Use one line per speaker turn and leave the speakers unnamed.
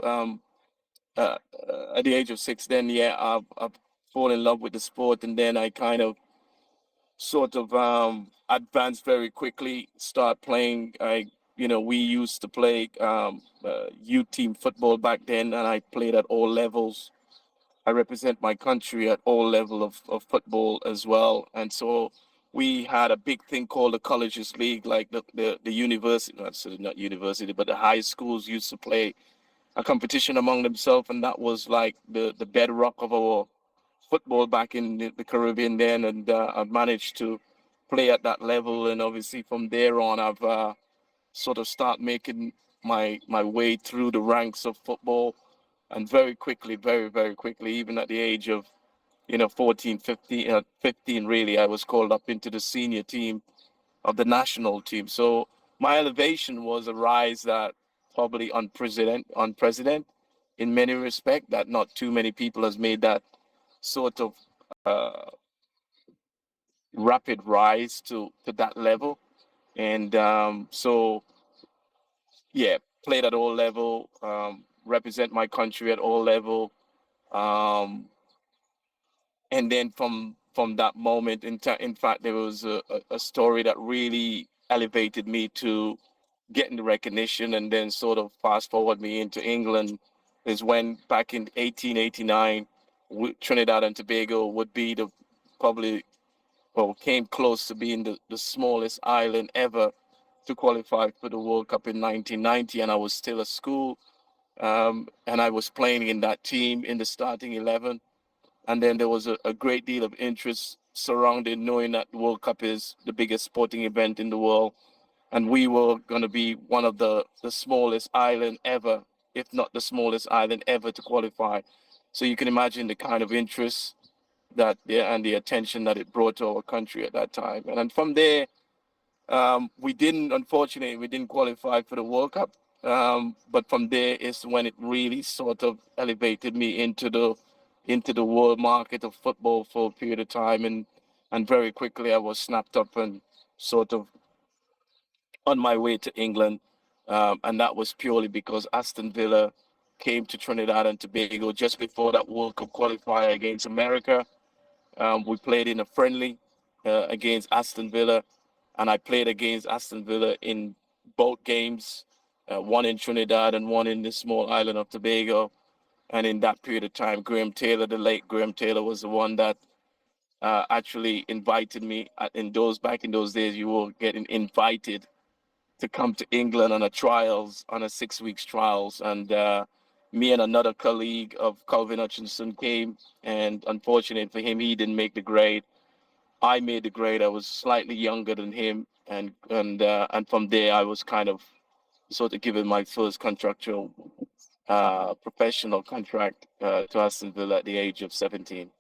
at the age of 6, then yeah, I've fallen in love with the sport, and then I kind of sort of advanced very quickly. Start playing. We used to play youth team football back then, and I played at all levels. I represent my country at all level of football as well, and so we had a big thing called the colleges league, like the university, not university, but the high schools used to play a competition among themselves, and that was like the bedrock of our football back in the Caribbean then. And I've managed to play at that level, and obviously from there on, I've sort of start making my way through the ranks of football, and very quickly, very very quickly, even at the age of 14, 15, 15 really, I was called up into the senior team of the national team. So my elevation was a rise that probably unprecedented in many respects, that not too many people has made that sort of uh, rapid rise to that level. And so yeah, played at all level, represent my country at all level. Um, and then from that moment, in fact, there was a story that really elevated me to getting the recognition, and then sort of fast forward me into England, is when back in 1889, Trinidad and Tobago would be the probably, well, came close to being the smallest island ever to qualify for the World Cup in 1990, and I was still at school, and I was playing in that team in the starting 11. And then there was a great deal of interest surrounding knowing that the World Cup is the biggest sporting event in the world, and we were going to be one of the smallest island ever, if not the smallest island ever, to qualify. So you can imagine the kind of interest that there and the attention that it brought to our country at that time. And then from there, unfortunately, we didn't qualify for the World Cup. But from there is when it really sort of elevated me into the world market of football for a period of time, and very quickly I was snapped up and sort of on my way to England, and that was purely because Aston Villa came to Trinidad and Tobago just before that World Cup qualifier against America. We played in a friendly against Aston Villa, and I played against Aston Villa in both games, one in Trinidad and one in the small island of Tobago. And in that period of time, Graham Taylor, the late Graham Taylor, was the one that actually invited me. Back in those days, you were getting invited to come to England on a 6 weeks trials, and me and another colleague of Calvin Hutchinson came, and unfortunately for him, he didn't make the grade. I made the grade. I was slightly younger than him, and from there I was kind of sort of given my first contractual professional contract to Aston Villa at the age of 17.